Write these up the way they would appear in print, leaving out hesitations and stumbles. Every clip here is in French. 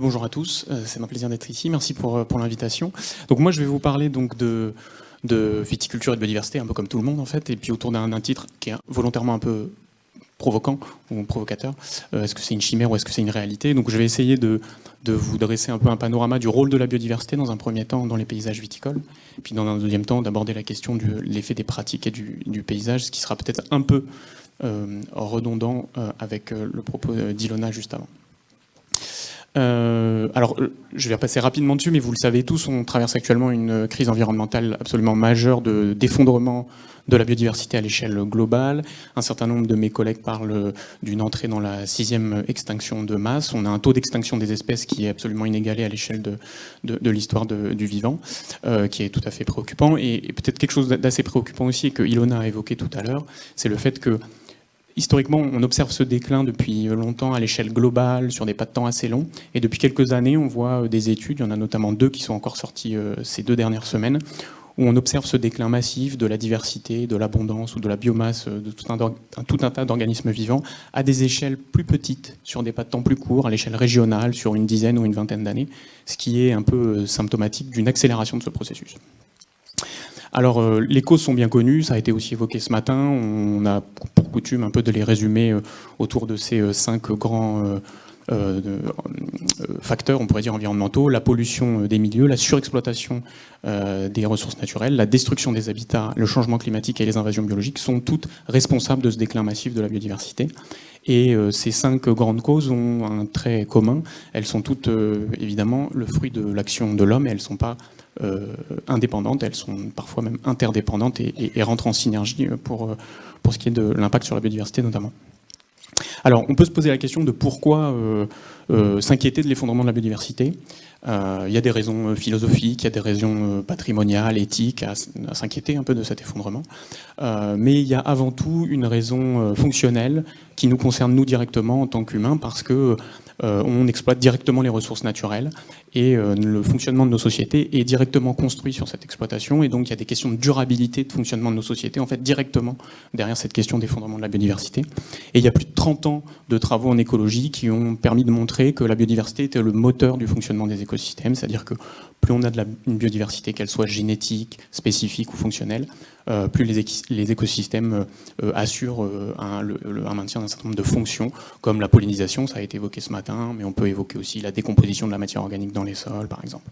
Bonjour à tous, c'est un plaisir d'être ici. Merci pour l'invitation. Donc moi, je vais vous parler donc de viticulture et de biodiversité, un peu comme tout le monde en fait, et puis autour d'un titre qui est volontairement un peu provoquant ou provocateur. Est-ce que c'est une chimère ou est-ce que c'est une réalité? Donc je vais essayer de vous dresser un peu un panorama du rôle de la biodiversité dans un premier temps dans les paysages viticoles, et puis dans un deuxième temps d'aborder la question de l'effet des pratiques et du paysage, ce qui sera peut-être un peu redondant avec le propos d'Ilona juste avant. Alors, je vais repasser rapidement dessus, mais vous le savez tous, on traverse actuellement une crise environnementale absolument majeure d'effondrement de la biodiversité à l'échelle globale. Un certain nombre de mes collègues parlent d'une entrée dans la 6e extinction de masse. On a un taux d'extinction des espèces qui est absolument inégalé à l'échelle de l'histoire du vivant, qui est tout à fait préoccupant. Et peut-être quelque chose d'assez préoccupant aussi, et que Ilona a évoqué tout à l'heure, c'est le fait que historiquement, on observe ce déclin depuis longtemps à l'échelle globale, sur des pas de temps assez longs. Et depuis quelques années, on voit des études, il y en a notamment 2 qui sont encore sorties ces 2 dernières semaines, où on observe ce déclin massif de la diversité, de l'abondance ou de la biomasse de tout un tas d'organismes vivants à des échelles plus petites, sur des pas de temps plus courts, à l'échelle régionale, sur une dizaine ou une vingtaine d'années, ce qui est un peu symptomatique d'une accélération de ce processus. Alors, les causes sont bien connues, ça a été aussi évoqué ce matin. On a pour coutume un peu de les résumer autour de ces 5 grands facteurs, on pourrait dire environnementaux: la pollution des milieux, la surexploitation des ressources naturelles, la destruction des habitats, le changement climatique et les invasions biologiques sont toutes responsables de ce déclin massif de la biodiversité. Et ces 5 grandes causes ont un trait commun. Elles sont toutes évidemment le fruit de l'action de l'homme, et elles ne sont pas indépendantes, elles sont parfois même interdépendantes et rentrent en synergie pour ce qui est de l'impact sur la biodiversité notamment. Alors, on peut se poser la question de pourquoi s'inquiéter de l'effondrement de la biodiversité. Il y a des raisons philosophiques, il y a des raisons patrimoniales, éthiques à s'inquiéter un peu de cet effondrement. Mais il y a avant tout une raison fonctionnelle qui nous concerne nous directement en tant qu'humains, parce que on exploite directement les ressources naturelles et le fonctionnement de nos sociétés est directement construit sur cette exploitation, et donc il y a des questions de durabilité de fonctionnement de nos sociétés en fait directement derrière cette question d'effondrement de la biodiversité. Et il y a plus de 30 ans de travaux en écologie qui ont permis de montrer que la biodiversité était le moteur du fonctionnement des écosystèmes, c'est-à-dire que plus on a une biodiversité, qu'elle soit génétique, spécifique ou fonctionnelle, plus les écosystèmes assurent un maintien d'un certain nombre de fonctions, comme la pollinisation, ça a été évoqué ce matin, mais on peut évoquer aussi la décomposition de la matière organique dans les sols, par exemple.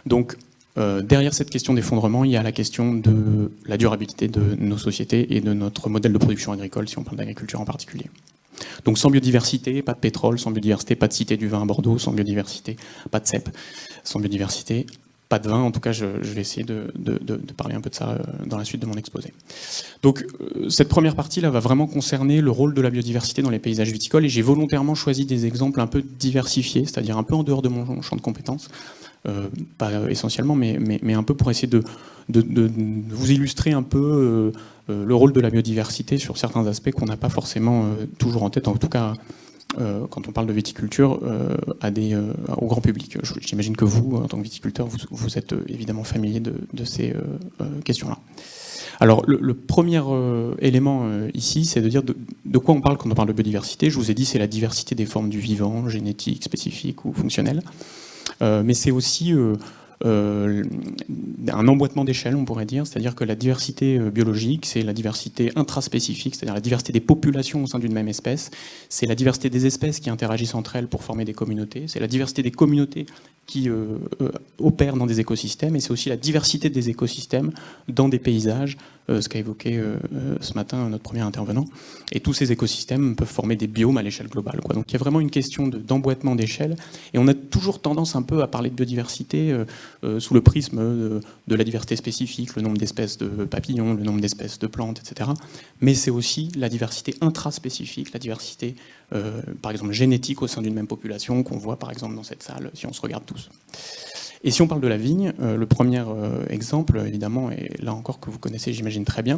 Donc, derrière cette question d'effondrement, il y a la question de la durabilité de nos sociétés et de notre modèle de production agricole, si on parle d'agriculture en particulier. Donc sans biodiversité, pas de pétrole; sans biodiversité, pas de cité du vin à Bordeaux; sans biodiversité, pas de cèpe; sans biodiversité, pas de vin. En tout cas, je vais essayer de parler un peu de ça dans la suite de mon exposé. Donc cette première partie-là va vraiment concerner le rôle de la biodiversité dans les paysages viticoles, et j'ai volontairement choisi des exemples un peu diversifiés, c'est-à-dire un peu en dehors de mon champ de compétences, pas essentiellement, mais un peu pour essayer de vous illustrer un peu le rôle de la biodiversité sur certains aspects qu'on n'a pas forcément toujours en tête, en tout cas quand on parle de viticulture au grand public. J'imagine que vous, en tant que viticulteur, vous êtes évidemment familier de ces questions-là. Alors le premier élément ici, c'est de dire de quoi on parle quand on parle de biodiversité. Je vous ai dit, c'est la diversité des formes du vivant, génétique, spécifique ou fonctionnelle. Mais c'est aussi un emboîtement d'échelle, on pourrait dire, c'est-à-dire que la diversité biologique, c'est la diversité intraspécifique, c'est-à-dire la diversité des populations au sein d'une même espèce, c'est la diversité des espèces qui interagissent entre elles pour former des communautés, c'est la diversité des communautés qui opèrent dans des écosystèmes, et c'est aussi la diversité des écosystèmes dans des paysages, ce qu'a évoqué ce matin notre premier intervenant. Et tous ces écosystèmes peuvent former des biomes à l'échelle globale, quoi. Donc il y a vraiment une question d'emboîtement d'échelle, et on a toujours tendance un peu à parler de biodiversité sous le prisme de la diversité spécifique, le nombre d'espèces de papillons, le nombre d'espèces de plantes, etc. Mais c'est aussi la diversité intraspécifique, la diversité, par exemple, génétique au sein d'une même population, qu'on voit par exemple dans cette salle, si on se regarde tous. Et si on parle de la vigne, le premier exemple, évidemment, et là encore que vous connaissez, j'imagine très bien,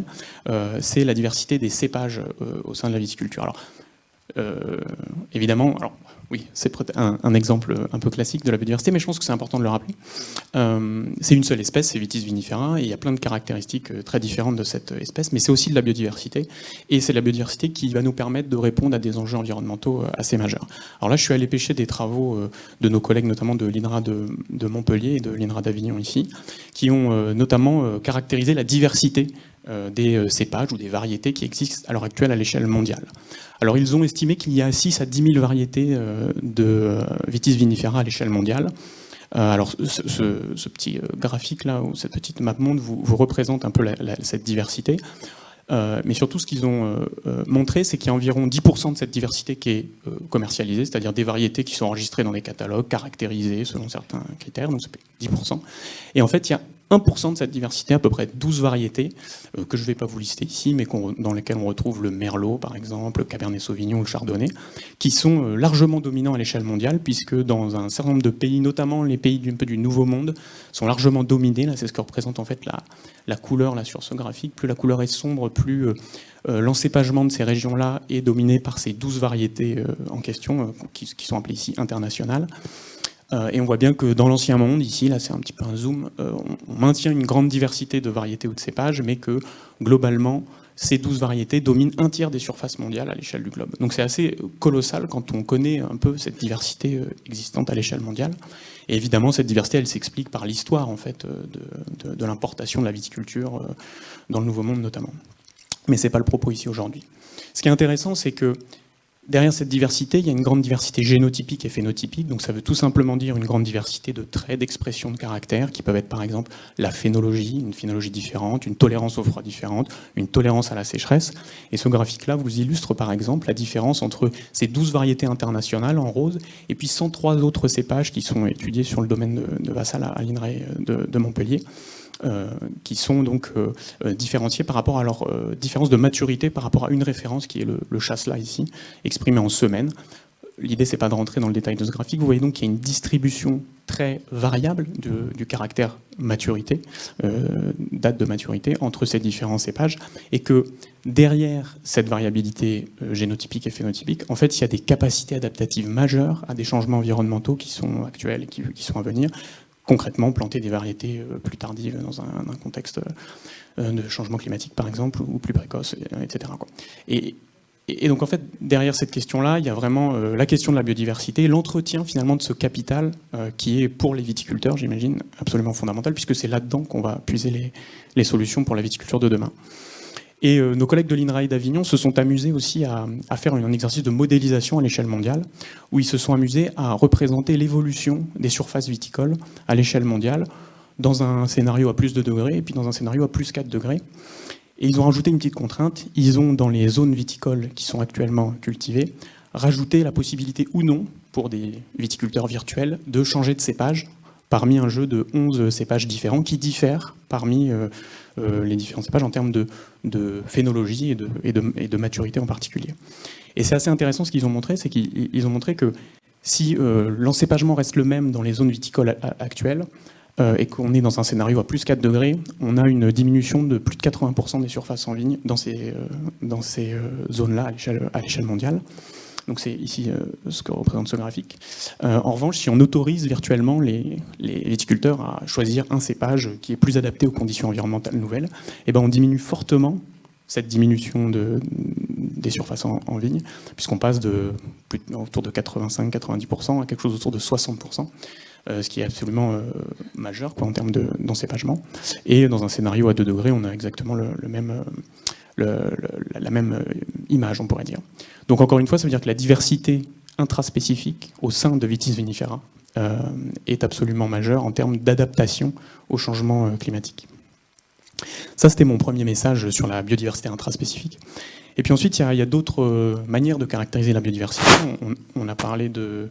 c'est la diversité des cépages au sein de la viticulture. Alors, évidemment, Oui, c'est un exemple un peu classique de la biodiversité, mais je pense que c'est important de le rappeler. C'est une seule espèce, c'est Vitis vinifera, et il y a plein de caractéristiques très différentes de cette espèce, mais c'est aussi de la biodiversité, et c'est la biodiversité qui va nous permettre de répondre à des enjeux environnementaux assez majeurs. Alors là, je suis allé pêcher des travaux de nos collègues, notamment de l'INRA de Montpellier et de l'INRA d'Avignon ici, qui ont notamment caractérisé la diversité des cépages ou des variétés qui existent à l'heure actuelle à l'échelle mondiale. Alors ils ont estimé qu'il y a 6 à 10 000 variétés de Vitis vinifera à l'échelle mondiale. Alors ce petit graphique là, ou cette petite map monde vous représente un peu cette diversité. Mais surtout ce qu'ils ont montré, c'est qu'il y a environ 10% de cette diversité qui est commercialisée, c'est-à-dire des variétés qui sont enregistrées dans des catalogues, caractérisées selon certains critères, donc c'est 10%. Et en fait, il y a 1% de cette diversité, à peu près 12 variétés, que je ne vais pas vous lister ici, mais dans lesquelles on retrouve le merlot, par exemple, le cabernet sauvignon ou le chardonnay, qui sont largement dominants à l'échelle mondiale, puisque dans un certain nombre de pays, notamment les pays du Nouveau Monde, sont largement dominés. Là, c'est ce que représente en fait la couleur là, sur ce graphique. Plus la couleur est sombre, plus l'encépagement de ces régions-là est dominé par ces 12 variétés en question, qui sont appelées ici internationales. Et on voit bien que dans l'ancien monde, ici, là c'est un petit peu un zoom, on maintient une grande diversité de variétés ou de cépages, mais que globalement, ces 12 variétés dominent un tiers des surfaces mondiales à l'échelle du globe. Donc c'est assez colossal quand on connaît un peu cette diversité existante à l'échelle mondiale. Et évidemment, cette diversité, elle s'explique par l'histoire en fait, de l'importation de la viticulture dans le Nouveau Monde notamment. Mais c'est pas le propos ici aujourd'hui. Ce qui est intéressant, c'est que derrière cette diversité, il y a une grande diversité génotypique et phénotypique, donc ça veut tout simplement dire une grande diversité de traits, d'expressions de caractère, qui peuvent être par exemple la phénologie, une phénologie différente, une tolérance au froid différente, une tolérance à la sécheresse. Et ce graphique-là vous illustre par exemple la différence entre ces 12 variétés internationales en rose, et puis 103 autres cépages qui sont étudiés sur le domaine de Vassal à l'INRA de Montpellier. Qui sont donc différenciés par rapport à leur différence de maturité par rapport à une référence qui est le chasselas ici, exprimé en semaines. L'idée, c'est pas de rentrer dans le détail de ce graphique. Vous voyez donc qu'il y a une distribution très variable du caractère maturité, date de maturité, entre ces différents cépages, et que derrière cette variabilité génotypique et phénotypique, en fait, il y a des capacités adaptatives majeures à des changements environnementaux qui sont actuels et qui sont à venir. Concrètement, planter des variétés plus tardives dans un contexte de changement climatique, par exemple, ou plus précoce, etc. Et donc, en fait, derrière cette question-là, il y a vraiment la question de la biodiversité, l'entretien, finalement, de ce capital qui est, pour les viticulteurs, j'imagine, absolument fondamental, puisque c'est là-dedans qu'on va puiser les solutions pour la viticulture de demain. Et nos collègues de l'INRA d'Avignon se sont amusés aussi à faire un exercice de modélisation à l'échelle mondiale, où ils se sont amusés à représenter l'évolution des surfaces viticoles à l'échelle mondiale, dans un scénario à plus 2 degrés, et puis dans un scénario à plus 4 degrés. Et ils ont rajouté une petite contrainte, ils ont, dans les zones viticoles qui sont actuellement cultivées, rajouté la possibilité ou non, pour des viticulteurs virtuels, de changer de cépage, parmi un jeu de 11 cépages différents, qui diffèrent parmi les différents cépages en termes de phénologie et de maturité en particulier. Et c'est assez intéressant ce qu'ils ont montré, c'est qu'ils ont montré que si l'encépagement reste le même dans les zones viticoles actuelles, et qu'on est dans un scénario à plus 4 degrés, on a une diminution de plus de 80% des surfaces en vigne dans ces zones-là à l'échelle mondiale. Donc c'est ici ce que représente ce graphique. En revanche, si on autorise virtuellement les viticulteurs à choisir un cépage qui est plus adapté aux conditions environnementales nouvelles, eh ben on diminue fortement cette diminution des surfaces en vigne, puisqu'on passe autour de 85-90% à quelque chose autour de 60%, ce qui est absolument majeur en termes d'encépagement. Et dans un scénario à 2 degrés, on a exactement la même image, on pourrait dire. Donc encore une fois, ça veut dire que la diversité intraspécifique au sein de Vitis vinifera est absolument majeure en termes d'adaptation au changement climatique. Ça, c'était mon premier message sur la biodiversité intraspécifique. Et puis ensuite, il y a d'autres manières de caractériser la biodiversité. On a parlé de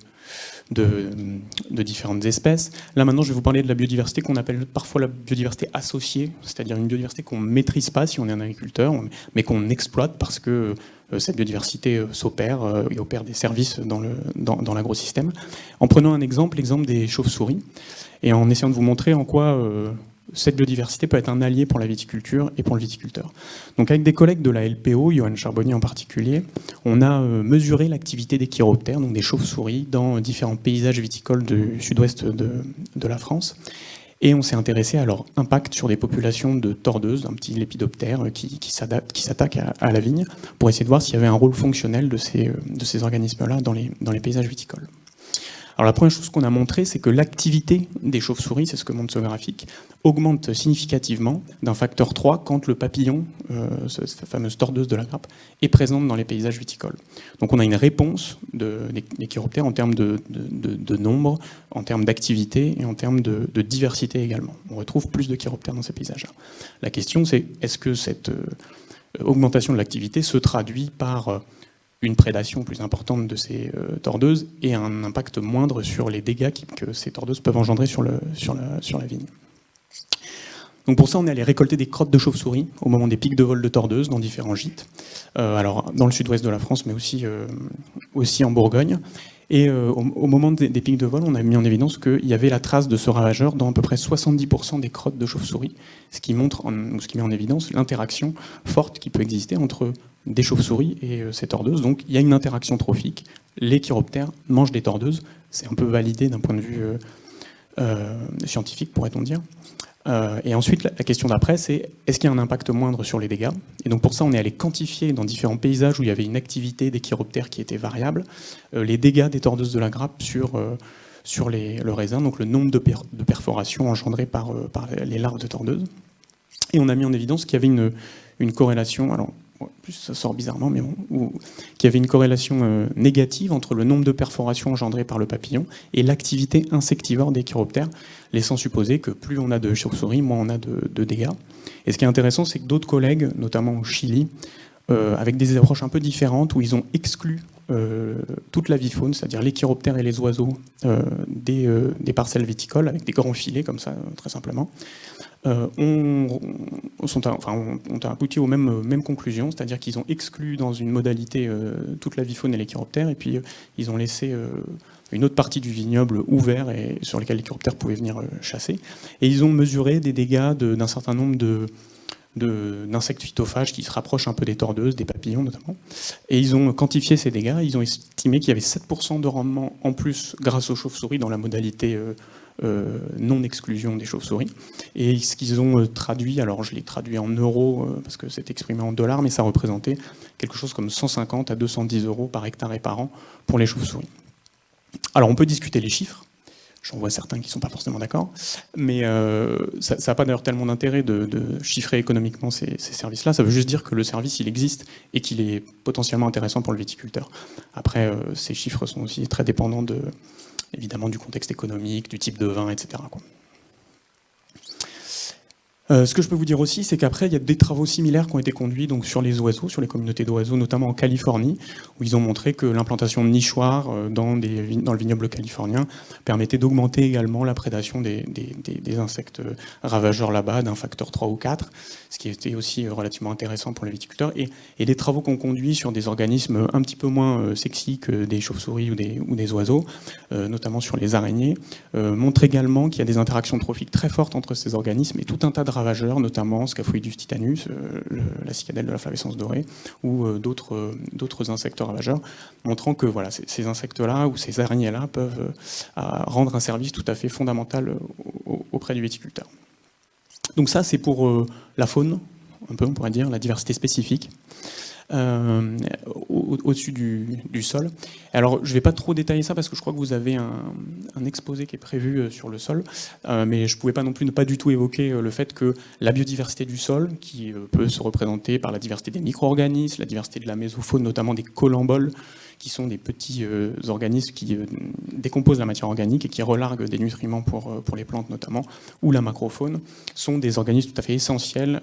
différentes espèces. Là, maintenant, je vais vous parler de la biodiversité qu'on appelle parfois la biodiversité associée, c'est-à-dire une biodiversité qu'on ne maîtrise pas si on est un agriculteur, mais qu'on exploite parce que cette biodiversité s'opère et opère des services dans l'agrosystème. En prenant l'exemple des chauves-souris, et en essayant de vous montrer en quoi cette biodiversité peut être un allié pour la viticulture et pour le viticulteur. Donc avec des collègues de la LPO, Johan Charbonnier en particulier, on a mesuré l'activité des chiroptères, donc des chauves-souris, dans différents paysages viticoles du sud-ouest de la France. Et on s'est intéressé à leur impact sur des populations de tordeuses, un petit lépidoptère qui s'attaque à la vigne, pour essayer de voir s'il y avait un rôle fonctionnel de ces organismes-là dans les paysages viticoles. Alors la première chose qu'on a montré, c'est que l'activité des chauves-souris, c'est ce que montre ce graphique, augmente significativement d'un facteur 3 quand le papillon, cette fameuse tordeuse de la grappe, est présente dans les paysages viticoles. Donc on a une réponse des chiroptères en termes de nombre, en termes d'activité et en termes de diversité également. On retrouve plus de chiroptères dans ces paysages-là. La question, c'est est-ce que cette augmentation de l'activité se traduit par une prédation plus importante de ces tordeuses et un impact moindre sur les dégâts que ces tordeuses peuvent engendrer sur la vigne. Donc pour ça, on est allé récolter des crottes de chauves-souris au moment des pics de vol de tordeuses dans différents gîtes, alors dans le sud-ouest de la France, mais aussi en Bourgogne. Et au moment des pics de vol, on a mis en évidence qu'il y avait la trace de ce ravageur dans à peu près 70% des crottes de chauves-souris, ce qui met en évidence l'interaction forte qui peut exister entre des chauves-souris et ces tordeuses. Donc il y a une interaction trophique. Les chiroptères mangent des tordeuses. C'est un peu validé d'un point de vue scientifique, pourrait-on dire. Et ensuite, la question d'après, c'est est-ce qu'il y a un impact moindre sur les dégâts? Et donc pour ça, on est allé quantifier dans différents paysages où il y avait une activité des chiroptères qui était variable, les dégâts des tordeuses de la grappe sur le raisin, donc le nombre de perforations engendrées par les larves de tordeuses. Et on a mis en évidence qu'il y avait une corrélation, alors plus ça sort bizarrement, mais bon, qu'il y avait une corrélation négative entre le nombre de perforations engendrées par le papillon et l'activité insectivore des chiroptères, laissant supposer que plus on a de chauves-souris, moins on a de dégâts. Et ce qui est intéressant, c'est que d'autres collègues, notamment au Chili, avec des approches un peu différentes, où ils ont exclu toute la vifaune, c'est-à-dire les chiroptères et les oiseaux des parcelles viticoles, avec des grands filets, comme ça, très simplement, ont abouti aux mêmes conclusions, c'est-à-dire qu'ils ont exclu dans une modalité toute la vifaune et les chiroptères, et puis ils ont laissé une autre partie du vignoble ouvert et sur lequel les chiroptères pouvaient venir chasser. Et ils ont mesuré des dégâts d'un certain nombre d'insectes phytophages qui se rapprochent un peu des tordeuses, des papillons notamment. Et ils ont quantifié ces dégâts, ils ont estimé qu'il y avait 7% de rendement en plus grâce aux chauves-souris dans la modalité non-exclusion des chauves-souris. Et ce qu'ils ont traduit, alors je l'ai traduit en euros parce que c'est exprimé en dollars, mais ça représentait quelque chose comme 150 à 210 euros par hectare et par an pour les chauves-souris. Alors on peut discuter les chiffres, j'en vois certains qui ne sont pas forcément d'accord, mais ça n'a pas d'ailleurs tellement d'intérêt de chiffrer économiquement ces services-là, ça veut juste dire que le service il existe et qu'il est potentiellement intéressant pour le viticulteur. Après, ces chiffres sont aussi très dépendants évidemment du contexte économique, du type de vin, etc. Ce que je peux vous dire aussi, c'est qu'après, il y a des travaux similaires qui ont été conduits donc, sur les oiseaux, sur les communautés d'oiseaux, notamment en Californie, où ils ont montré que l'implantation de nichoirs dans le vignoble californien permettait d'augmenter également la prédation des insectes ravageurs là-bas d'un facteur 3 ou 4, ce qui était aussi relativement intéressant pour les viticulteurs. Et des travaux qu'on conduit sur des organismes un petit peu moins sexy que des chauves-souris ou des oiseaux, notamment sur les araignées, montrent également qu'il y a des interactions trophiques très fortes entre ces organismes et tout un tas de ravageurs, notamment Scaphoidus titanus, la cicadelle de la flavescence dorée, ou d'autres insectes ravageurs, montrant que voilà, ces insectes-là ou ces araignées-là peuvent rendre un service tout à fait fondamental auprès du viticulteur. Donc ça, c'est pour la faune, un peu, on pourrait dire, la diversité spécifique. Au-dessus du sol. Alors, je ne vais pas trop détailler ça parce que je crois que vous avez un exposé qui est prévu sur le sol, mais je ne pouvais pas non plus ne pas du tout évoquer le fait que la biodiversité du sol, qui peut se représenter par la diversité des micro-organismes, la diversité de la mésofaune, notamment des colamboles, qui sont des petits organismes qui décomposent la matière organique et qui relarguent des nutriments pour les plantes notamment, ou la macrofaune, sont des organismes tout à fait essentiels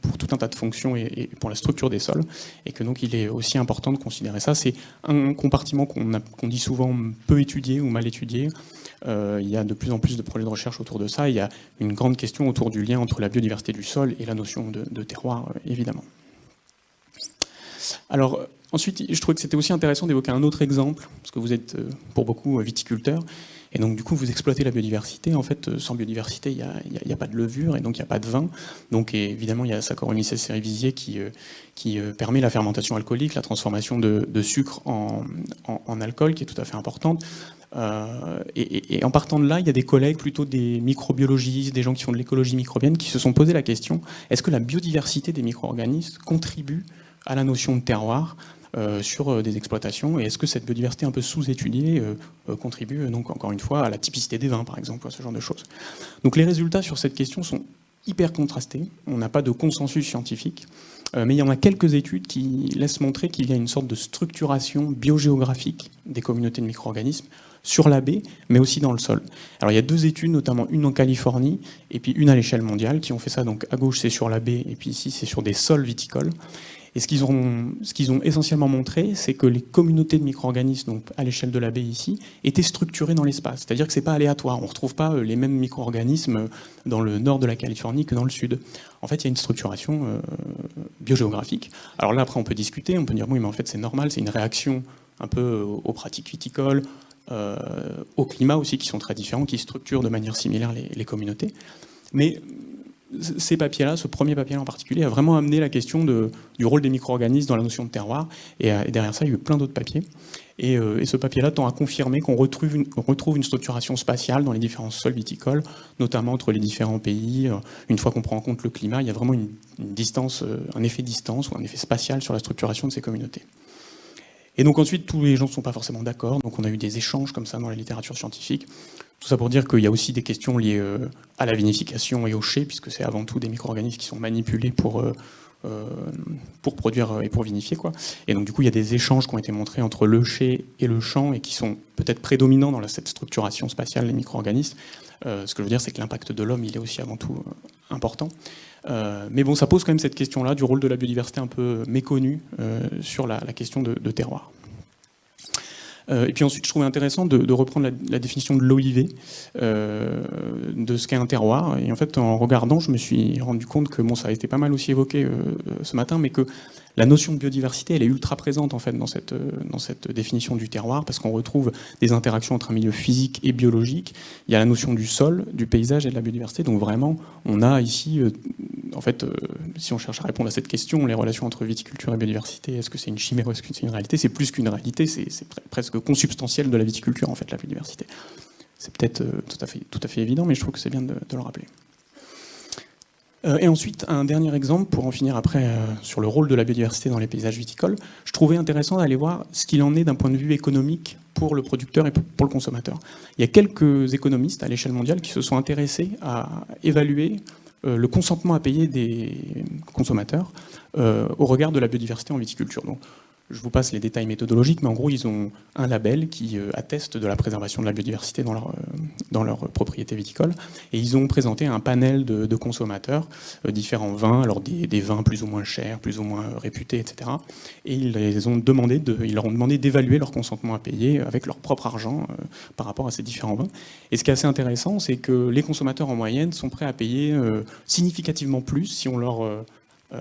pour tout un tas de fonctions et pour la structure des sols, et que donc il est aussi important de considérer ça. C'est un compartiment qu'on dit souvent peu étudié ou mal étudié. Il y a de plus en plus de projets de recherche autour de ça. Il y a une grande question autour du lien entre la biodiversité du sol et la notion de terroir, évidemment. Alors, ensuite, je trouvais que c'était aussi intéressant d'évoquer un autre exemple, parce que vous êtes pour beaucoup viticulteurs, Et donc du coup, vous exploitez la biodiversité. En fait, sans biodiversité, il n'y a pas de levure et donc il n'y a pas de vin. Donc évidemment, il y a Saccharomyces cerevisiae qui permet la fermentation alcoolique, la transformation de sucre en alcool, qui est tout à fait importante. Et en partant de là, il y a des collègues, plutôt des microbiologistes, des gens qui font de l'écologie microbienne, qui se sont posé la question, est-ce que la biodiversité des micro-organismes contribue à la notion de terroir sur des exploitations, et est-ce que cette biodiversité un peu sous-étudiée contribue donc encore une fois à la typicité des vins, par exemple, à ce genre de choses. Donc les résultats sur cette question sont hyper contrastés, on n'a pas de consensus scientifique, mais il y en a quelques études qui laissent montrer qu'il y a une sorte de structuration biogéographique des communautés de micro-organismes sur la baie, mais aussi dans le sol. Alors il y a 2 études, notamment une en Californie et puis une à l'échelle mondiale, qui ont fait ça. Donc à gauche c'est sur la baie et puis ici c'est sur des sols viticoles. Et ce qu'ils ont essentiellement montré, c'est que les communautés de micro-organismes, donc à l'échelle de la baie ici, étaient structurées dans l'espace. C'est-à-dire que c'est pas aléatoire. On ne retrouve pas les mêmes micro-organismes dans le nord de la Californie que dans le sud. En fait, il y a une structuration biogéographique. Alors là, après, on peut discuter, on peut dire oui, mais en fait, c'est normal, c'est une réaction un peu aux pratiques viticoles, au climat aussi, qui sont très différents, qui structurent de manière similaire les communautés. Mais ces papiers-là, ce premier papier en particulier, a vraiment amené la question du rôle des micro-organismes dans la notion de terroir. Et derrière ça, il y a eu plein d'autres papiers. Et ce papier-là tend à confirmer qu'on retrouve une structuration spatiale dans les différents sols viticoles, notamment entre les différents pays. Une fois qu'on prend en compte le climat, il y a vraiment une distance, un effet distance ou un effet spatial sur la structuration de ces communautés. Et donc ensuite, tous les gens ne sont pas forcément d'accord, donc on a eu des échanges comme ça dans la littérature scientifique. Tout ça pour dire qu'il y a aussi des questions liées à la vinification et au chai, puisque c'est avant tout des micro-organismes qui sont manipulés pour produire et pour vinifier, quoi. Et donc du coup, il y a des échanges qui ont été montrés entre le chai et le champ, et qui sont peut-être prédominants dans cette structuration spatiale des micro-organismes. Ce que je veux dire, c'est que l'impact de l'homme, il est aussi avant tout important. Mais bon, ça pose quand même cette question-là du rôle de la biodiversité un peu méconnue sur la question de terroir. Et puis ensuite, je trouvais intéressant de reprendre la définition de l'OIV, de ce qu'est un terroir. Et en fait, en regardant, je me suis rendu compte que, bon, ça a été pas mal aussi évoqué ce matin, mais que la notion de biodiversité, elle est ultra présente en fait dans cette définition du terroir, parce qu'on retrouve des interactions entre un milieu physique et biologique. Il y a la notion du sol, du paysage et de la biodiversité. Donc vraiment, on a ici, en fait, si on cherche à répondre à cette question, les relations entre viticulture et biodiversité, est-ce que c'est une chimère ou est-ce que c'est une réalité? C'est plus qu'une réalité, c'est presque consubstantiel de la viticulture en fait, la biodiversité. C'est peut-être tout à fait évident, mais je trouve que c'est bien de le rappeler. Et ensuite, un dernier exemple, pour en finir après sur le rôle de la biodiversité dans les paysages viticoles, je trouvais intéressant d'aller voir ce qu'il en est d'un point de vue économique pour le producteur et pour le consommateur. Il y a quelques économistes à l'échelle mondiale qui se sont intéressés à évaluer le consentement à payer des consommateurs au regard de la biodiversité en viticulture. Donc, je vous passe les détails méthodologiques, mais en gros, ils ont un label qui atteste de la préservation de la biodiversité dans leur propriété viticole. Et ils ont présenté un panel de consommateurs, différents vins, alors des vins plus ou moins chers, plus ou moins réputés, etc. Et ils leur ont demandé d'évaluer leur consentement à payer avec leur propre argent par rapport à ces différents vins. Et ce qui est assez intéressant, c'est que les consommateurs en moyenne sont prêts à payer significatement plus si on leur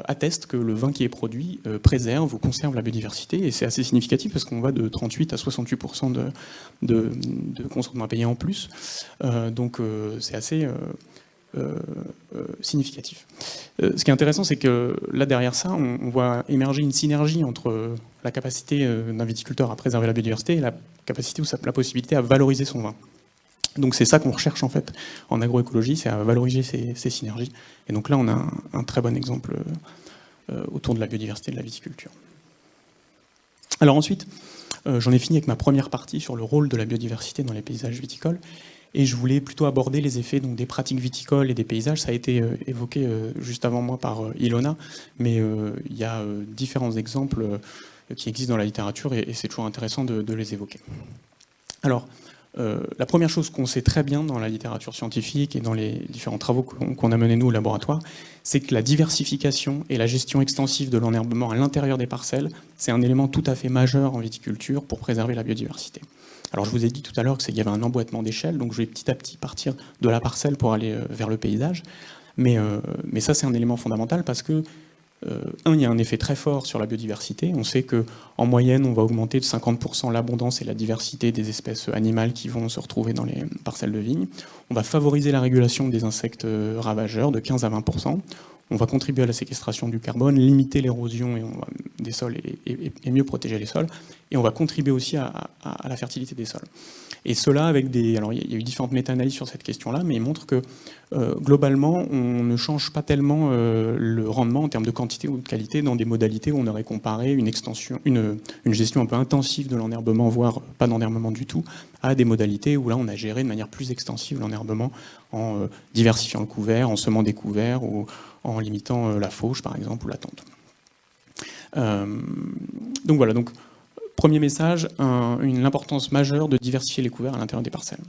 atteste que le vin qui est produit préserve ou conserve la biodiversité, et c'est assez significatif parce qu'on va de 38 à 68% de consentement à payer en plus, donc c'est assez significatif. Ce qui est intéressant, c'est que là derrière ça, on voit émerger une synergie entre la capacité d'un viticulteur à préserver la biodiversité et la capacité ou la possibilité à valoriser son vin. Donc c'est ça qu'on recherche en fait en agroécologie, c'est à valoriser ces synergies. Et donc là on a un très bon exemple autour de la biodiversité de la viticulture. Alors ensuite, j'en ai fini avec ma première partie sur le rôle de la biodiversité dans les paysages viticoles. Et je voulais plutôt aborder les effets donc, des pratiques viticoles et des paysages. Ça a été évoqué juste avant moi par Ilona, mais il y a différents exemples qui existent dans la littérature et c'est toujours intéressant de les évoquer. Alors, la première chose qu'on sait très bien dans la littérature scientifique et dans les différents travaux qu'on a menés nous au laboratoire, c'est que la diversification et la gestion extensive de l'enherbement à l'intérieur des parcelles, c'est un élément tout à fait majeur en viticulture pour préserver la biodiversité. Alors je vous ai dit tout à l'heure qu'il y avait un emboîtement d'échelle, donc je vais petit à petit partir de la parcelle pour aller vers le paysage, mais ça c'est un élément fondamental parce que il y a un effet très fort sur la biodiversité. On sait qu'en moyenne, on va augmenter de 50% l'abondance et la diversité des espèces animales qui vont se retrouver dans les parcelles de vignes. On va favoriser la régulation des insectes ravageurs de 15 à 20%. On va contribuer à la séquestration du carbone, limiter l'érosion des sols et mieux protéger les sols. Et on va contribuer aussi à la fertilité des sols. Et cela avec des... Alors il y a eu différentes méta-analyses sur cette question-là, mais ils montrent que globalement, on ne change pas tellement le rendement en termes de quantité ou de qualité dans des modalités où on aurait comparé une gestion un peu intensive de l'enherbement, voire pas d'enherbement du tout, à des modalités où là on a géré de manière plus extensive l'enherbement en diversifiant le couvert, en semant des couverts ou en limitant la fauche par exemple ou la tente. Donc voilà, donc premier message, l'importance majeure de diversifier les couverts à l'intérieur des parcelles.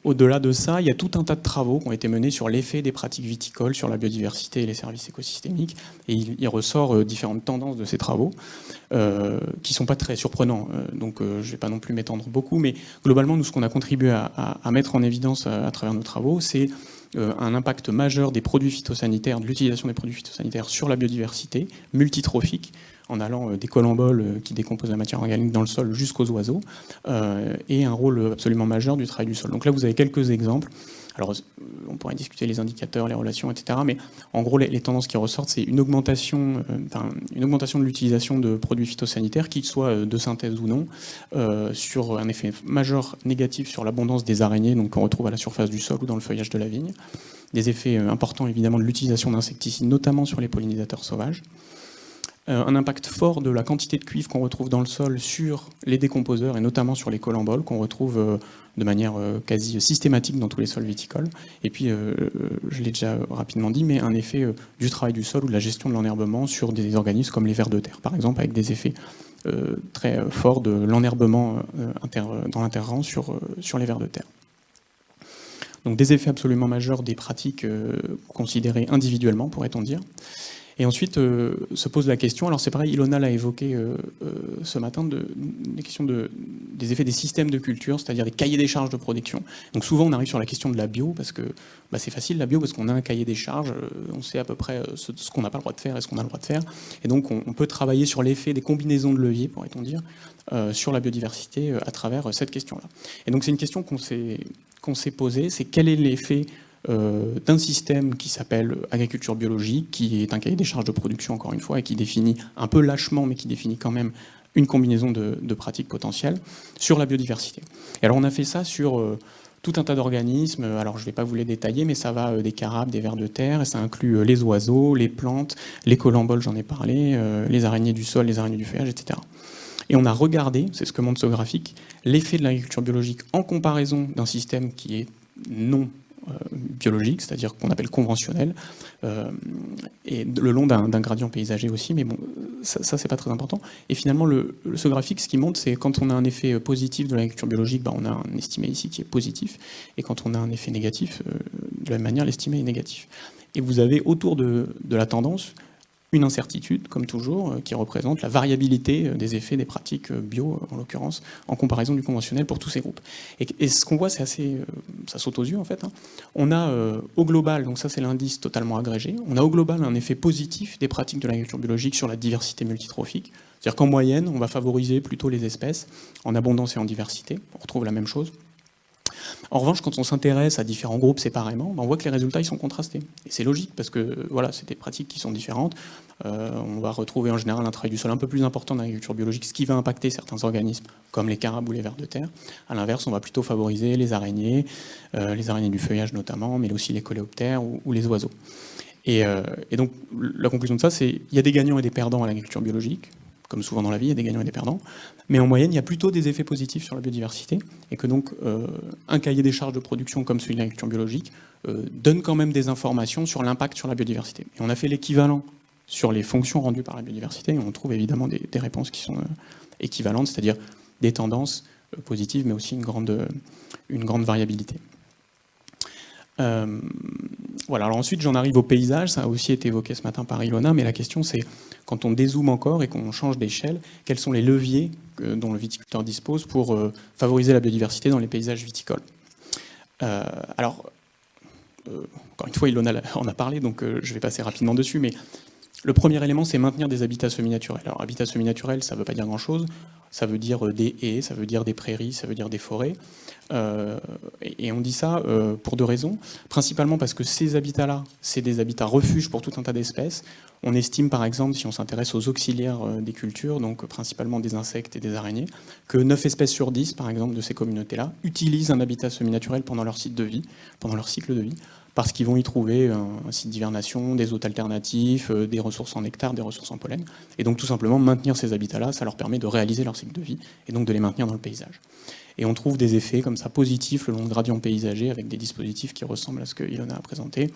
Au-delà de ça, il y a tout un tas de travaux qui ont été menés sur l'effet des pratiques viticoles sur la biodiversité et les services écosystémiques. Et il ressort différentes tendances de ces travaux qui ne sont pas très surprenants. Donc je ne vais pas non plus m'étendre beaucoup, mais globalement, nous, ce qu'on a contribué à mettre en évidence à travers nos travaux, c'est un impact majeur des produits phytosanitaires, de l'utilisation des produits phytosanitaires sur la biodiversité, multitrophique, en allant des colamboles qui décomposent la matière organique dans le sol jusqu'aux oiseaux, et un rôle absolument majeur du travail du sol. Donc là, vous avez quelques exemples. Alors, on pourrait discuter les indicateurs, les relations, etc. Mais en gros, les tendances qui ressortent, c'est une augmentation de l'utilisation de produits phytosanitaires, qu'ils soient de synthèse ou non, sur un effet majeur négatif sur l'abondance des araignées, donc qu'on retrouve à la surface du sol ou dans le feuillage de la vigne. Des effets importants, évidemment, de l'utilisation d'insecticides, notamment sur les pollinisateurs sauvages. Un impact fort de la quantité de cuivre qu'on retrouve dans le sol sur les décomposeurs et notamment sur les colamboles qu'on retrouve de manière quasi systématique dans tous les sols viticoles. Et puis, je l'ai déjà rapidement dit, mais un effet du travail du sol ou de la gestion de l'enherbement sur des organismes comme les vers de terre, par exemple, avec des effets très forts de l'enherbement dans l'interrang sur les vers de terre. Donc des effets absolument majeurs des pratiques considérées individuellement, pourrait-on dire. Et ensuite se pose la question, alors c'est pareil, Ilona l'a évoqué ce matin, des questions des effets des systèmes de culture, c'est-à-dire des cahiers des charges de production. Donc souvent on arrive sur la question de la bio, parce que c'est facile la bio, parce qu'on a un cahier des charges, on sait à peu près ce qu'on n'a pas le droit de faire et ce qu'on a le droit de faire. Et donc on peut travailler sur l'effet des combinaisons de leviers, pourrait-on dire, sur la biodiversité à travers cette question-là. Et donc c'est une question qu'on s'est posée, c'est quel est l'effet d'un système qui s'appelle agriculture biologique, qui est un cahier des charges de production, encore une fois, et qui définit un peu lâchement, mais qui définit quand même une combinaison de pratiques potentielles sur la biodiversité. Et alors on a fait ça sur tout un tas d'organismes, alors je ne vais pas vous les détailler, mais ça va des carapes, des vers de terre, et ça inclut les oiseaux, les plantes, les colamboles, j'en ai parlé, les araignées du sol, les araignées du feuillage, etc. Et on a regardé, c'est ce que montre ce graphique, l'effet de l'agriculture biologique en comparaison d'un système qui est non biologique, c'est-à-dire qu'on appelle conventionnel, et le long d'un gradient paysager aussi, mais bon, ça c'est pas très important. Et finalement, ce graphique, ce qui montre, c'est quand on a un effet positif de l'agriculture biologique, on a un estimé ici qui est positif, et quand on a un effet négatif, de la même manière, l'estimé est négatif. Et vous avez autour de la tendance une incertitude, comme toujours, qui représente la variabilité des effets des pratiques bio, en l'occurrence, en comparaison du conventionnel pour tous ces groupes. Et ce qu'on voit, c'est assez... ça saute aux yeux, en fait. On a au global, donc ça c'est l'indice totalement agrégé, on a au global un effet positif des pratiques de l'agriculture biologique sur la diversité multitrophique. C'est-à-dire qu'en moyenne, on va favoriser plutôt les espèces en abondance et en diversité. On retrouve la même chose. En revanche, quand on s'intéresse à différents groupes séparément, on voit que les résultats ils sont contrastés. Et c'est logique parce que voilà, c'est des pratiques qui sont différentes. On va retrouver en général un travail du sol un peu plus important dans l'agriculture biologique, ce qui va impacter certains organismes comme les carabes ou les vers de terre. À l'inverse, on va plutôt favoriser les araignées du feuillage notamment, mais aussi les coléoptères ou les oiseaux. Et donc la conclusion de ça, c'est qu'il y a des gagnants et des perdants à l'agriculture biologique. Comme souvent dans la vie, il y a des gagnants et des perdants. Mais en moyenne, il y a plutôt des effets positifs sur la biodiversité. Et que donc, un cahier des charges de production comme celui de l'agriculture biologique donne quand même des informations sur l'impact sur la biodiversité. Et on a fait l'équivalent sur les fonctions rendues par la biodiversité. Et on trouve évidemment des réponses qui sont équivalentes, c'est-à-dire des tendances positives, mais aussi une grande variabilité. Voilà, alors ensuite j'en arrive au paysage, ça a aussi été évoqué ce matin par Ilona, mais la question c'est, quand on dézoome encore et qu'on change d'échelle, quels sont les leviers dont le viticulteur dispose pour favoriser la biodiversité dans les paysages viticoles. Alors, encore une fois, il en a parlé, donc je vais passer rapidement dessus, mais le premier élément, c'est maintenir des habitats semi-naturels. Alors, habitats semi-naturels, ça ne veut pas dire grand-chose. Ça veut dire des haies, ça veut dire des prairies, ça veut dire des forêts. Et on dit ça pour deux raisons. Principalement parce que ces habitats-là, c'est des habitats refuges pour tout un tas d'espèces. On estime, par exemple, si on s'intéresse aux auxiliaires des cultures, donc principalement des insectes et des araignées, que 9 espèces sur 10, par exemple, de ces communautés-là, utilisent un habitat semi-naturel pendant leur cycle de vie, parce qu'ils vont y trouver un site d'hivernation, des hôtes alternatifs, des ressources en nectar, des ressources en pollen. Et donc tout simplement, maintenir ces habitats-là, ça leur permet de réaliser leur cycle de vie, et donc de les maintenir dans le paysage. Et on trouve des effets comme ça positifs le long de gradients paysagers, avec des dispositifs qui ressemblent à ce que Ilona a présenté.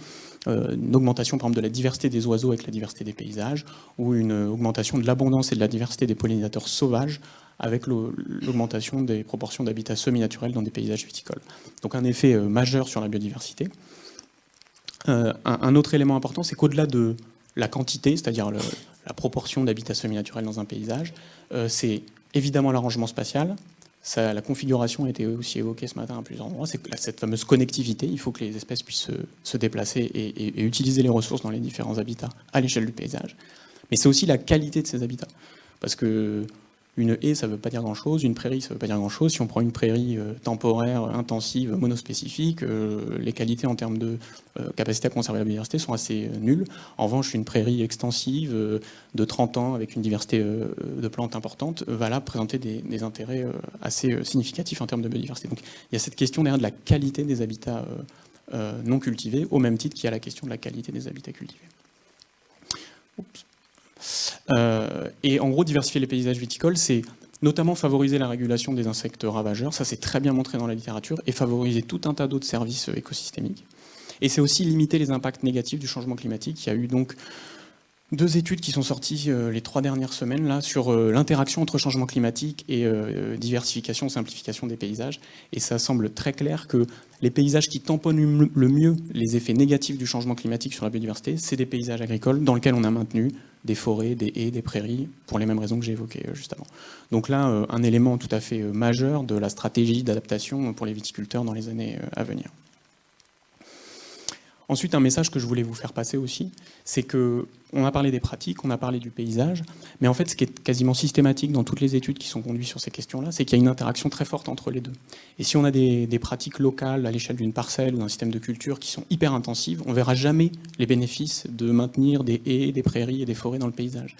Une augmentation par exemple de la diversité des oiseaux avec la diversité des paysages, ou une augmentation de l'abondance et de la diversité des pollinisateurs sauvages, avec l'augmentation des proportions d'habitats semi-naturels dans des paysages viticoles. Donc un effet majeur sur la biodiversité. Un autre élément important, c'est qu'au-delà de la quantité, c'est-à-dire la proportion d'habitats semi-naturels dans un paysage, c'est évidemment l'arrangement spatial. La configuration a été aussi évoquée ce matin à plusieurs endroits, c'est cette fameuse connectivité. Il faut que les espèces puissent se déplacer et utiliser les ressources dans les différents habitats à l'échelle du paysage. Mais c'est aussi la qualité de ces habitats. Parce que une haie, ça ne veut pas dire grand-chose, une prairie, ça ne veut pas dire grand-chose. Si on prend une prairie temporaire, intensive, monospécifique, les qualités en termes de capacité à conserver la biodiversité sont assez nulles. En revanche, une prairie extensive de 30 ans, avec une diversité de plantes importante, va là présenter des intérêts assez significatifs en termes de biodiversité. Donc il y a cette question derrière de la qualité des habitats non cultivés, au même titre qu'il y a la question de la qualité des habitats cultivés. Oups. Et en gros, diversifier les paysages viticoles, c'est notamment favoriser la régulation des insectes ravageurs, ça c'est très bien montré dans la littérature, et favoriser tout un tas d'autres services écosystémiques. Et c'est aussi limiter les impacts négatifs du changement climatique. Il y a eu donc 2 études qui sont sorties les 3 dernières semaines là, sur l'interaction entre changement climatique et diversification, simplification des paysages. Et ça semble très clair que les paysages qui tamponnent le mieux les effets négatifs du changement climatique sur la biodiversité, c'est des paysages agricoles dans lesquels on a maintenu des forêts, des haies, des prairies, pour les mêmes raisons que j'ai évoquées juste avant. Donc là, un élément tout à fait majeur de la stratégie d'adaptation pour les viticulteurs dans les années à venir. Ensuite, un message que je voulais vous faire passer aussi, c'est qu'on a parlé des pratiques, on a parlé du paysage, mais en fait, ce qui est quasiment systématique dans toutes les études qui sont conduites sur ces questions-là, c'est qu'il y a une interaction très forte entre les deux. Et si on a des pratiques locales à l'échelle d'une parcelle ou d'un système de culture qui sont hyper intensives, on ne verra jamais les bénéfices de maintenir des haies, des prairies et des forêts dans le paysage.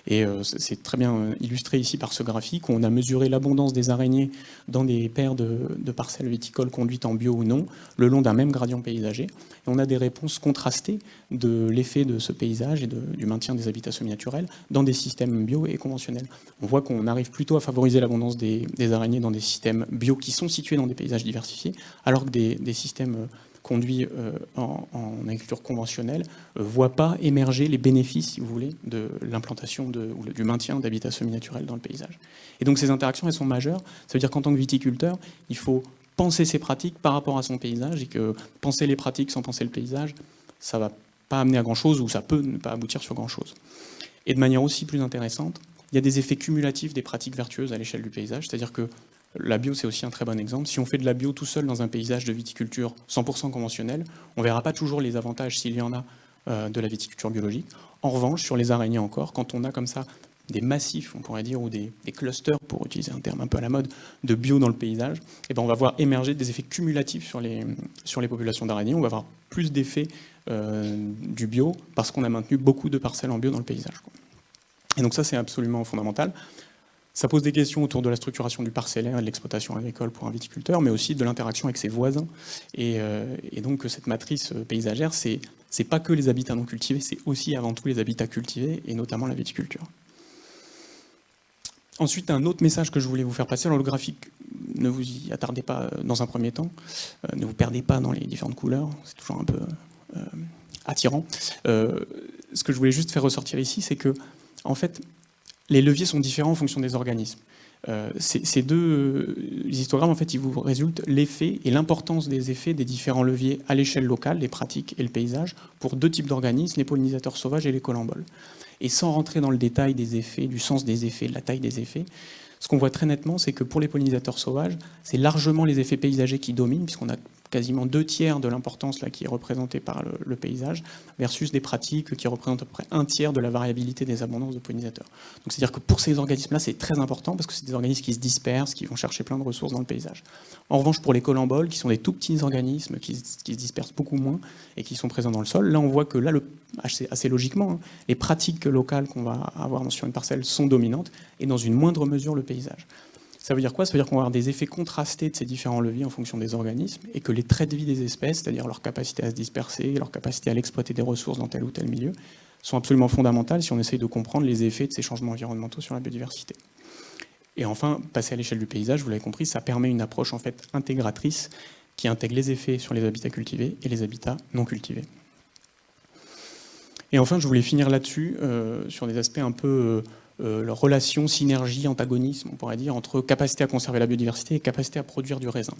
Et c'est très bien illustré ici par ce graphique où on a mesuré l'abondance des araignées dans des paires de parcelles viticoles conduites en bio ou non, le long d'un même gradient paysager. Et on a des réponses contrastées de l'effet de ce paysage et du maintien des habitats semi-naturels dans des systèmes bio et conventionnels. On voit qu'on arrive plutôt à favoriser l'abondance des araignées dans des systèmes bio qui sont situés dans des paysages diversifiés, alors que des systèmes conduits en agriculture conventionnelle ne voient pas émerger les bénéfices, si vous voulez, de l'implantation ou du maintien d'habitats semi-naturels dans le paysage. Et donc ces interactions, elles sont majeures. Ça veut dire qu'en tant que viticulteur, il faut penser ses pratiques par rapport à son paysage, et que penser les pratiques sans penser le paysage, ça ne va pas amener à grand-chose, ou ça peut ne pas aboutir sur grand-chose. Et de manière aussi plus intéressante, il y a des effets cumulatifs des pratiques vertueuses à l'échelle du paysage, c'est-à-dire que la bio, c'est aussi un très bon exemple. Si on fait de la bio tout seul dans un paysage de viticulture 100% conventionnel, on ne verra pas toujours les avantages, s'il y en a, de la viticulture biologique. En revanche, sur les araignées encore, quand on a comme ça des massifs, on pourrait dire, ou des clusters, pour utiliser un terme un peu à la mode, de bio dans le paysage, et ben on va voir émerger des effets cumulatifs sur les populations d'araignées. On va avoir plus d'effets du bio parce qu'on a maintenu beaucoup de parcelles en bio dans le paysage. Et donc ça, c'est absolument fondamental. Ça pose des questions autour de la structuration du parcellaire et de l'exploitation agricole pour un viticulteur, mais aussi de l'interaction avec ses voisins. Et donc cette matrice paysagère, c'est pas que les habitats non cultivés, c'est aussi avant tout les habitats cultivés, et notamment la viticulture. Ensuite, un autre message que je voulais vous faire passer. Alors le graphique, ne vous y attardez pas dans un premier temps, ne vous perdez pas dans les différentes couleurs, c'est toujours un peu attirant. Ce que je voulais juste faire ressortir ici, c'est que, en fait, les leviers sont différents en fonction des organismes. Ces deux histogrammes, en fait, ils vous résultent l'effet et l'importance des effets des différents leviers à l'échelle locale, les pratiques et le paysage, pour 2 types d'organismes, les pollinisateurs sauvages et les collemboles. Et sans rentrer dans le détail des effets, du sens des effets, de la taille des effets, ce qu'on voit très nettement, c'est que pour les pollinisateurs sauvages, c'est largement les effets paysagers qui dominent, puisqu'on a quasiment 2/3 de l'importance là, qui est représentée par le paysage, versus des pratiques qui représentent à peu près 1/3 de la variabilité des abondances de pollinisateurs. Donc c'est-à-dire que pour ces organismes-là, c'est très important parce que c'est des organismes qui se dispersent, qui vont chercher plein de ressources dans le paysage. En revanche, pour les colamboles, qui sont des tout petits organismes qui se dispersent beaucoup moins et qui sont présents dans le sol, là on voit que là, assez logiquement, hein, les pratiques locales qu'on va avoir sur une parcelle sont dominantes et dans une moindre mesure le paysage. Ça veut dire quoi? Ça veut dire qu'on va avoir des effets contrastés de ces différents leviers en fonction des organismes et que les traits de vie des espèces, c'est-à-dire leur capacité à se disperser, leur capacité à l'exploiter des ressources dans tel ou tel milieu, sont absolument fondamentales si on essaye de comprendre les effets de ces changements environnementaux sur la biodiversité. Et enfin, passer à l'échelle du paysage, vous l'avez compris, ça permet une approche en fait intégratrice qui intègre les effets sur les habitats cultivés et les habitats non cultivés. Et enfin, je voulais finir là-dessus, sur des aspects un peu leur relation, synergie, antagonisme, on pourrait dire, entre capacité à conserver la biodiversité et capacité à produire du raisin.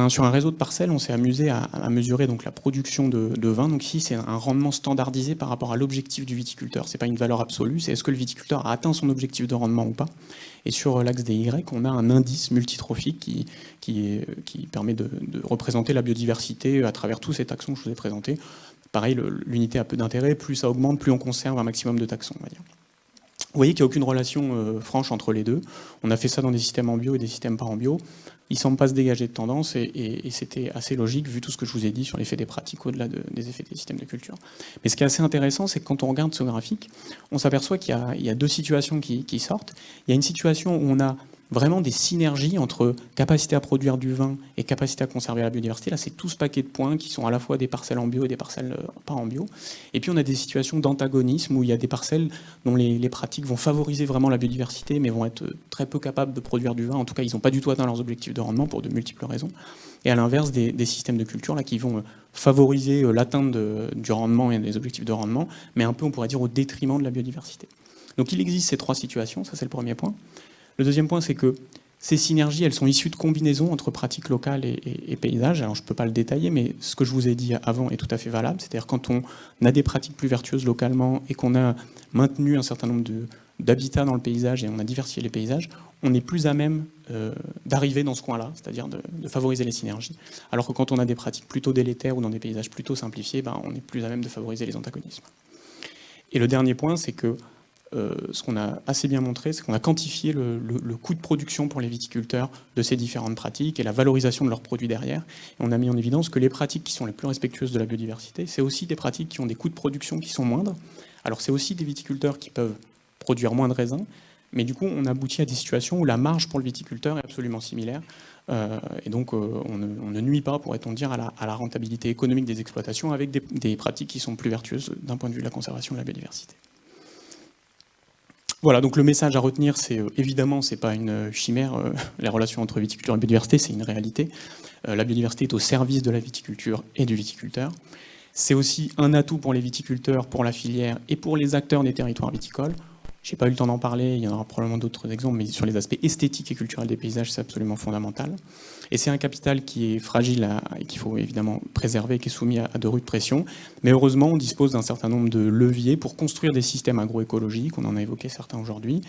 Sur un réseau de parcelles, on s'est amusé à mesurer donc, la production de vin. Donc ici, c'est un rendement standardisé par rapport à l'objectif du viticulteur. Ce n'est pas une valeur absolue, c'est est-ce que le viticulteur a atteint son objectif de rendement ou pas. Et sur l'axe des Y, on a un indice multitrophique qui permet de représenter la biodiversité à travers tous ces taxons que je vous ai présentés. Pareil, l'unité a peu d'intérêt, plus ça augmente, plus on conserve un maximum de taxons, on va dire. Vous voyez qu'il n'y a aucune relation franche entre les deux. On a fait ça dans des systèmes en bio et des systèmes pas en bio. Il ne semble pas se dégager de tendance et c'était assez logique vu tout ce que je vous ai dit sur l'effet des pratiques au-delà des effets des systèmes de culture. Mais ce qui est assez intéressant, c'est que quand on regarde ce graphique, on s'aperçoit qu'il y a deux situations qui sortent. Il y a une situation où on a vraiment des synergies entre capacité à produire du vin et capacité à conserver la biodiversité. Là, c'est tout ce paquet de points qui sont à la fois des parcelles en bio et des parcelles pas en bio. Et puis, on a des situations d'antagonisme où il y a des parcelles dont les pratiques vont favoriser vraiment la biodiversité, mais vont être très peu capables de produire du vin. En tout cas, ils n'ont pas du tout atteint leurs objectifs de rendement pour de multiples raisons. Et à l'inverse, des systèmes de culture là, qui vont favoriser l'atteinte du rendement et des objectifs de rendement, mais un peu, on pourrait dire, au détriment de la biodiversité. Donc, il existe ces trois situations, ça c'est le premier point. Le deuxième point, c'est que ces synergies, elles sont issues de combinaisons entre pratiques locales et paysages. Alors, je ne peux pas le détailler, mais ce que je vous ai dit avant est tout à fait valable. C'est-à-dire quand on a des pratiques plus vertueuses localement et qu'on a maintenu un certain nombre d'habitats dans le paysage et on a diversifié les paysages, on est plus à même d'arriver dans ce coin-là, c'est-à-dire de favoriser les synergies. Alors que quand on a des pratiques plutôt délétères ou dans des paysages plutôt simplifiés, on est plus à même de favoriser les antagonismes. Et le dernier point, c'est que ce qu'on a assez bien montré, c'est qu'on a quantifié le coût de production pour les viticulteurs de ces différentes pratiques et la valorisation de leurs produits derrière. Et on a mis en évidence que les pratiques qui sont les plus respectueuses de la biodiversité, c'est aussi des pratiques qui ont des coûts de production qui sont moindres. Alors c'est aussi des viticulteurs qui peuvent produire moins de raisins, mais du coup on aboutit à des situations où la marge pour le viticulteur est absolument similaire. Et donc on ne nuit pas, pourrait-on dire, à la rentabilité économique des exploitations avec des pratiques qui sont plus vertueuses d'un point de vue de la conservation de la biodiversité. Voilà, donc le message à retenir, c'est évidemment, c'est pas une chimère, la relation entre viticulture et biodiversité, c'est une réalité. La biodiversité est au service de la viticulture et du viticulteur. C'est aussi un atout pour les viticulteurs, pour la filière et pour les acteurs des territoires viticoles. Je n'ai pas eu le temps d'en parler, il y en aura probablement d'autres exemples, mais sur les aspects esthétiques et culturels des paysages, c'est absolument fondamental. Et c'est un capital qui est fragile et qu'il faut évidemment préserver, qui est soumis à de rudes pressions. Mais heureusement, on dispose d'un certain nombre de leviers pour construire des systèmes agroécologiques, on en a évoqué certains aujourd'hui,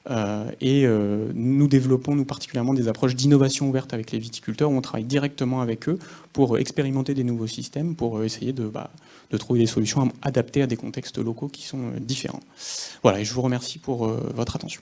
nous développons, nous particulièrement, des approches d'innovation ouverte avec les viticulteurs, où on travaille directement avec eux pour expérimenter des nouveaux systèmes, pour essayer de trouver des solutions adaptées à des contextes locaux qui sont différents. Voilà, et je vous remercie pour votre attention.